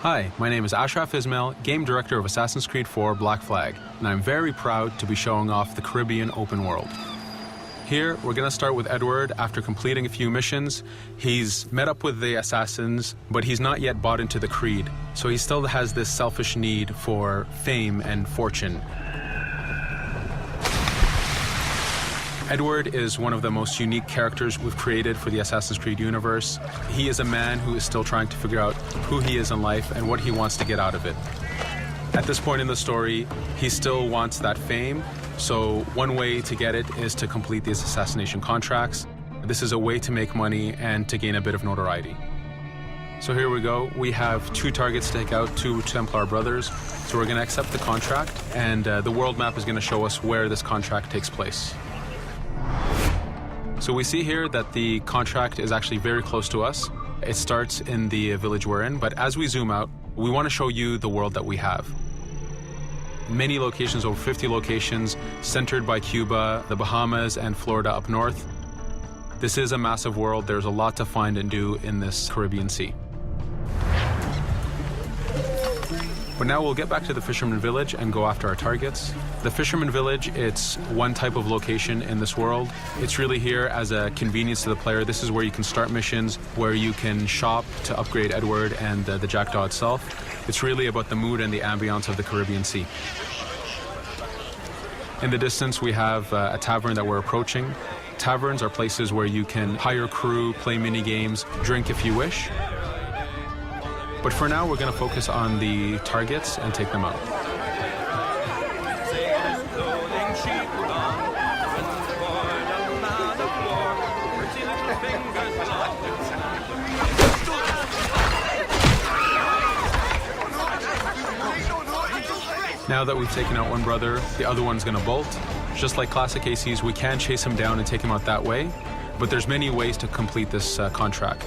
Hi, my name is Ashraf Ismail, Game Director of Assassin's Creed 4 Black Flag, and I'm very proud to be showing off the Caribbean open world. Here, we're going to start with Edward. After completing a few missions, he's met up with the assassins, but he's not yet bought into the creed, so he still has this selfish need for fame and fortune. Edward is one of the most unique characters we've created for the Assassin's Creed universe. He is a man who is still trying to figure out who he is in life and what he wants to get out of it. At this point in the story, he still wants that fame, so one way to get it is to complete these assassination contracts. This is a way to make money and to gain a bit of notoriety. So here we go. We have 2 targets to take out, 2 Templar brothers. So we're going to accept the contract, and the world map is going to show us where this contract takes place. So we see here that the contract is actually very close to us. It starts in the village we're in, but as we zoom out, we want to show you the world that we have. Many locations, over 50 locations, centered by Cuba, the Bahamas, and Florida up north. This is a massive world. There's a lot to find and do in this Caribbean Sea. But now we'll get back to the Fisherman Village and go after our targets. The Fisherman Village, it's one type of location in this world. It's really here as a convenience to the player. This is where you can start missions, where you can shop to upgrade Edward and the Jackdaw itself. It's really about the mood and the ambiance of the Caribbean Sea. In the distance, we have a tavern that we're approaching. Taverns are places where you can hire crew, play mini games, drink if you wish. But for now, we're going to focus on the targets and take them out. Now that we've taken out one brother, the other one's going to bolt. Just like classic ACs, we can chase him down and take him out that way, but there's many ways to complete this contract.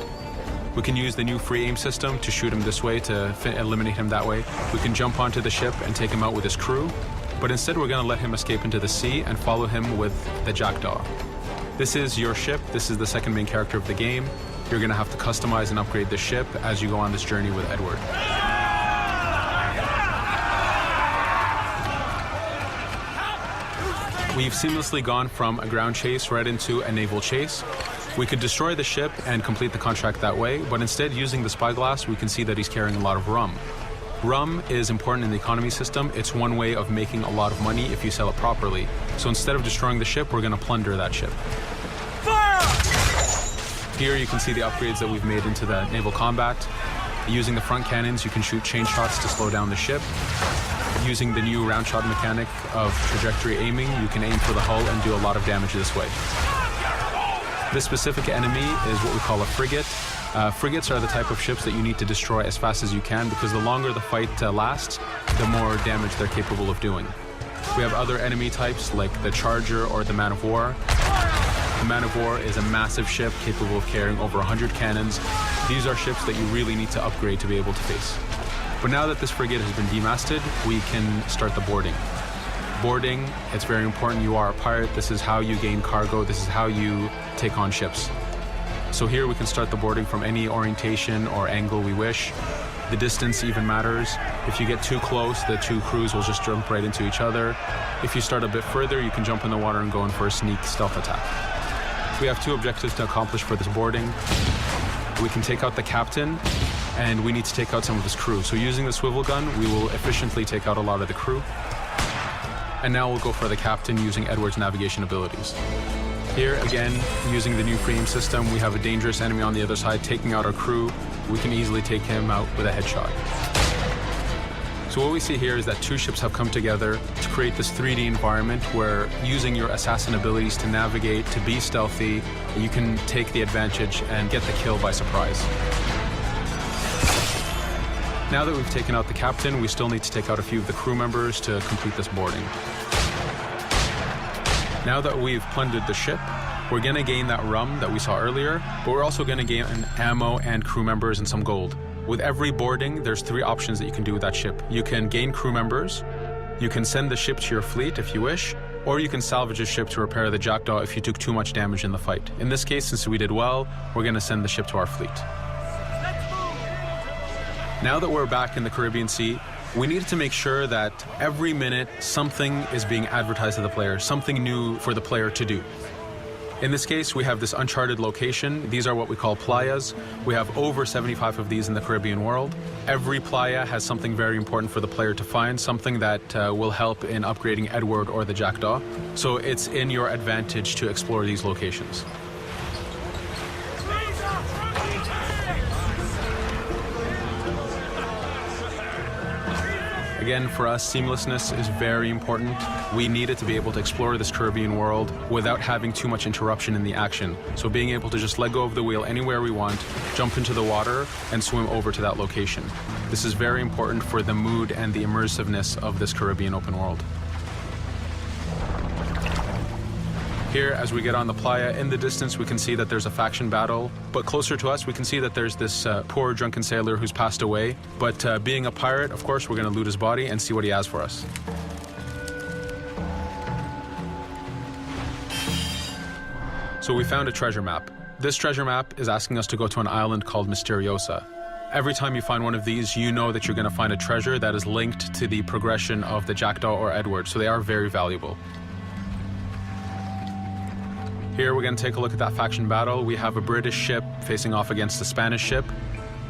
We can use the new free aim system to shoot him this way, to eliminate him that way. We can jump onto the ship and take him out with his crew, but instead we're going to let him escape into the sea and follow him with the Jackdaw. This is your ship. This is the second main character of the game. You're going to have to customize and upgrade the ship as you go on this journey with Edward. We've seamlessly gone from a ground chase right into a naval chase. We could destroy the ship and complete the contract that way, but instead, using the spyglass, we can see that he's carrying a lot of rum. Rum is important in the economy system. It's one way of making a lot of money if you sell it properly. So instead of destroying the ship, we're going to plunder that ship. Fire! Here you can see the upgrades that we've made into the naval combat. Using the front cannons, you can shoot chain shots to slow down the ship. Using the new round shot mechanic of trajectory aiming, you can aim for the hull and do a lot of damage this way. This specific enemy is what we call a frigate. Frigates are the type of ships that you need to destroy as fast as you can, because the longer the fight lasts, the more damage they're capable of doing. We have other enemy types like the Charger or the Man of War. The Man of War is a massive ship capable of carrying over 100 cannons. These are ships that you really need to upgrade to be able to face. But now that this frigate has been demasted, we can start the boarding. Boarding, it's very important. You are a pirate. This is how you gain cargo. This is how you take on ships. So here we can start the boarding from any orientation or angle we wish. The distance even matters. If you get too close, the 2 crews will just jump right into each other. If you start a bit further, you can jump in the water and go in for a sneak stealth attack. We have 2 objectives to accomplish for this boarding. We can take out the captain, and we need to take out some of his crew. So using the swivel gun, we will efficiently take out a lot of the crew. And now we'll go for the captain using Edward's navigation abilities. Here, again, using the new free aim system, we have a dangerous enemy on the other side taking out our crew. We can easily take him out with a headshot. So what we see here is that 2 ships have come together to create this 3D environment where, using your assassin abilities to navigate, to be stealthy, you can take the advantage and get the kill by surprise. Now that we've taken out the captain, we still need to take out a few of the crew members to complete this boarding. Now that we've plundered the ship, we're going to gain that rum that we saw earlier, but we're also going to gain ammo and crew members and some gold. With every boarding, there's 3 options that you can do with that ship. You can gain crew members, you can send the ship to your fleet if you wish, or you can salvage a ship to repair the Jackdaw if you took too much damage in the fight. In this case, since we did well, we're going to send the ship to our fleet. Now that we're back in the Caribbean Sea, we needed to make sure that every minute something is being advertised to the player, something new for the player to do. In this case, we have this uncharted location. These are what we call playas. We have over 75 of these in the Caribbean world. Every playa has something very important for the player to find, something that will help in upgrading Edward or the Jackdaw. So it's in your advantage to explore these locations. Again, for us, seamlessness is very important. We needed to be able to explore this Caribbean world without having too much interruption in the action. So being able to just let go of the wheel anywhere we want, jump into the water, and swim over to that location. This is very important for the mood and the immersiveness of this Caribbean open world. Here, as we get on the playa, in the distance we can see that there's a faction battle, but closer to us we can see that there's this poor drunken sailor who's passed away. But being a pirate, of course, we're going to loot his body and see what he has for us. So we found a treasure map. This treasure map is asking us to go to an island called Misteriosa. Every time you find one of these, you know that you're going to find a treasure that is linked to the progression of the Jackdaw or Edward, so they are very valuable. Here we're going to take a look at that faction battle. We have a British ship facing off against a Spanish ship.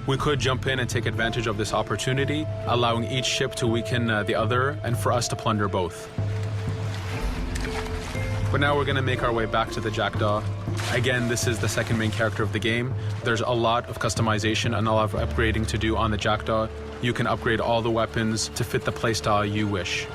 We could jump in and take advantage of this opportunity, allowing each ship to weaken the other and for us to plunder both. But now we're going to make our way back to the Jackdaw. Again, this is the second main character of the game. There's a lot of customization and a lot of upgrading to do on the Jackdaw. You can upgrade all the weapons to fit the playstyle you wish.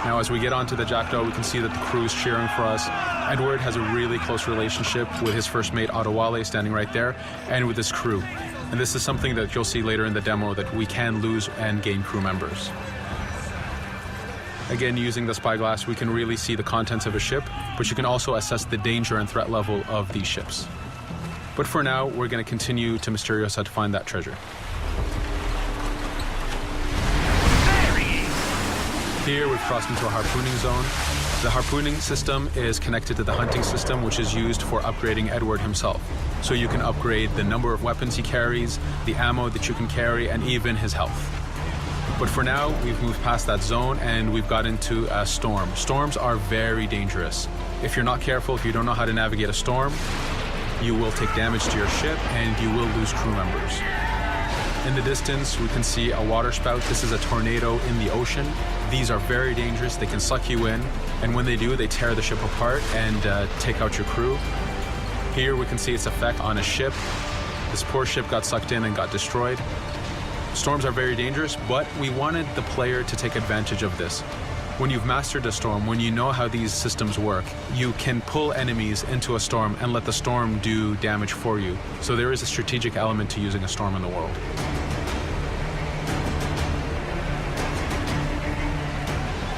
Now, as we get onto the Jackdaw, we can see that the crew is cheering for us. Edward has a really close relationship with his first mate, Adewale, standing right there, and with his crew. And this is something that you'll see later in the demo, that we can lose and gain crew members. Again, using the spyglass, we can really see the contents of a ship, but you can also assess the danger and threat level of these ships. But for now, we're going to continue to Misteriosa to find that treasure. Here we've crossed into a harpooning zone. The harpooning system is connected to the hunting system, which is used for upgrading Edward himself. So you can upgrade the number of weapons he carries, the ammo that you can carry, and even his health. But for now, we've moved past that zone and we've got into a storm. Storms are very dangerous. If you're not careful, if you don't know how to navigate a storm, you will take damage to your ship and you will lose crew members. In the distance, we can see a water spout. This is a tornado in the ocean. These are very dangerous. They can suck you in, and when they do, they tear the ship apart and take out your crew. Here we can see its effect on a ship. This poor ship got sucked in and got destroyed. Storms are very dangerous, but we wanted the player to take advantage of this. When you've mastered a storm, when you know how these systems work, you can pull enemies into a storm and let the storm do damage for you. So there is a strategic element to using a storm in the world.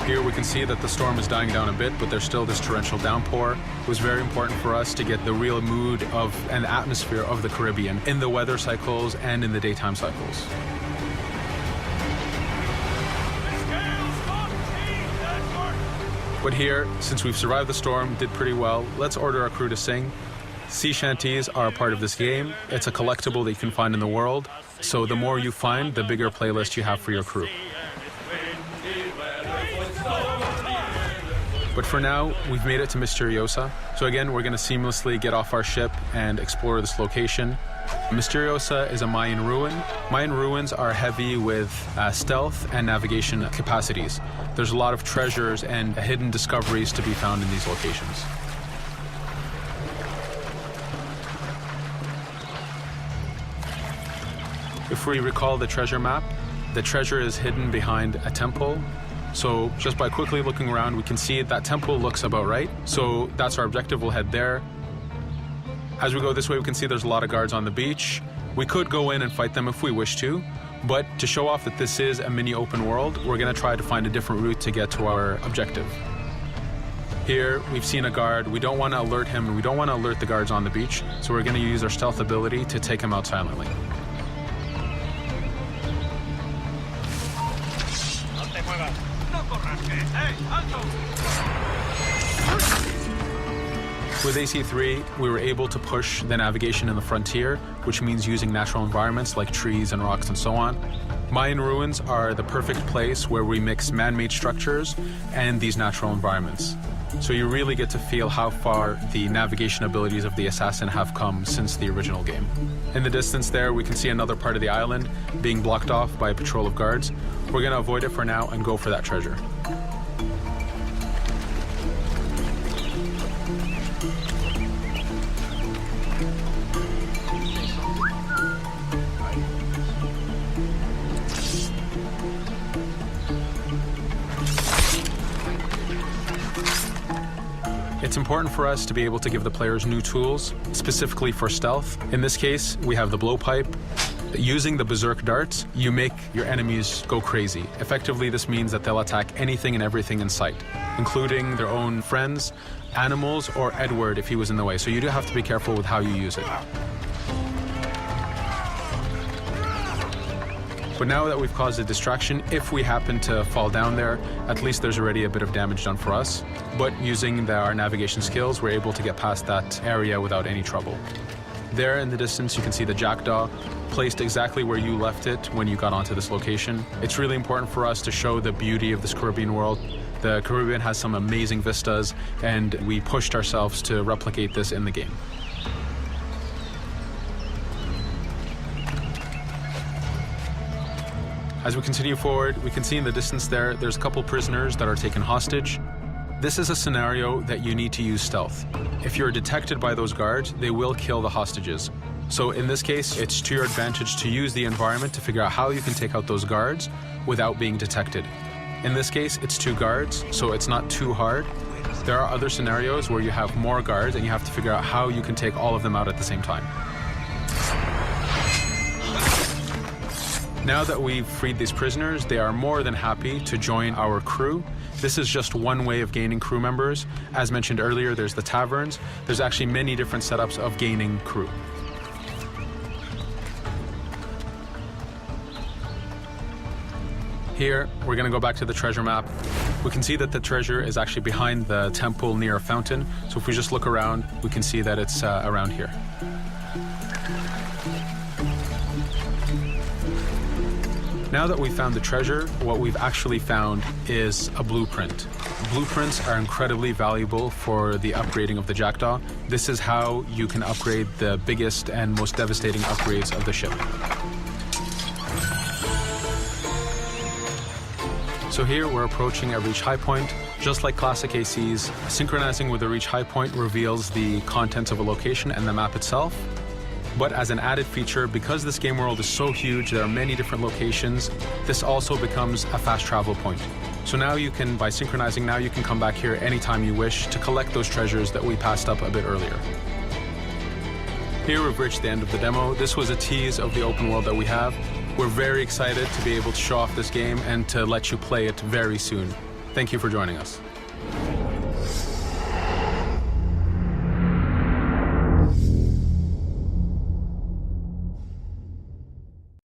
Here we can see that the storm is dying down a bit, but there's still this torrential downpour. It was very important for us to get the real mood of and atmosphere of the Caribbean in the weather cycles and in the daytime cycles. But here, since we've survived the storm, did pretty well, let's order our crew to sing. Sea shanties are a part of this game. It's a collectible that you can find in the world. So the more you find, the bigger playlist you have for your crew. But for now, we've made it to Misteriosa. So again, we're going to seamlessly get off our ship and explore this location. Misteriosa is a Mayan ruin. Mayan ruins are heavy with stealth and navigation capacities. There's a lot of treasures and hidden discoveries to be found in these locations. If we recall the treasure map, the treasure is hidden behind a temple. So just by quickly looking around, we can see that temple looks about right. So that's our objective. We'll head there. As we go this way, we can see there's a lot of guards on the beach. We could go in and fight them if we wish to, but to show off that this is a mini open world, we're going to try to find a different route to get to our objective. Here, we've seen a guard. We don't want to alert him, and we don't want to alert the guards on the beach, so we're going to use our stealth ability to take him out silently. With AC3, we were able to push the navigation in the frontier, which means using natural environments like trees and rocks and so on. Mayan ruins are the perfect place where we mix man-made structures and these natural environments. So you really get to feel how far the navigation abilities of the assassin have come since the original game. In the distance there, we can see another part of the island being blocked off by a patrol of guards. We're going to avoid it for now and go for that treasure. It's important for us to be able to give the players new tools, specifically for stealth. In this case, we have the blowpipe. Using the berserk darts, you make your enemies go crazy. Effectively, this means that they'll attack anything and everything in sight, including their own friends, animals, or Edward if he was in the way. So you do have to be careful with how you use it. But now that we've caused a distraction, if we happen to fall down there, at least there's already a bit of damage done for us. But using our navigation skills, we're able to get past that area without any trouble. There in the distance, you can see the jackdaw placed exactly where you left it when you got onto this location. It's really important for us to show the beauty of this Caribbean world. The Caribbean has some amazing vistas, and we pushed ourselves to replicate this in the game. As we continue forward, we can see in the distance there's a couple prisoners that are taken hostage. This is a scenario that you need to use stealth. If you're detected by those guards, they will kill the hostages. So in this case, it's to your advantage to use the environment to figure out how you can take out those guards without being detected. In this case, it's 2 guards, so it's not too hard. There are other scenarios where you have more guards and you have to figure out how you can take all of them out at the same time. Now that we've freed these prisoners, they are more than happy to join our crew. This is just one way of gaining crew members. As mentioned earlier, there's the taverns. There's actually many different setups of gaining crew. Here, we're going to go back to the treasure map. We can see that the treasure is actually behind the temple near a fountain. So if we just look around, we can see that it's around here. Now that we've found the treasure, what we've actually found is a blueprint. Blueprints are incredibly valuable for the upgrading of the Jackdaw. This is how you can upgrade the biggest and most devastating upgrades of the ship. So here we're approaching a reach high point. Just like classic ACs, synchronizing with the reach high point reveals the contents of a location and the map itself. But as an added feature, because this game world is so huge, there are many different locations, this also becomes a fast travel point. So now you can, by synchronizing, now you can come back here anytime you wish to collect those treasures that we passed up a bit earlier. Here we've reached the end of the demo. This was a tease of the open world that we have. We're very excited to be able to show off this game and to let you play it very soon. Thank you for joining us.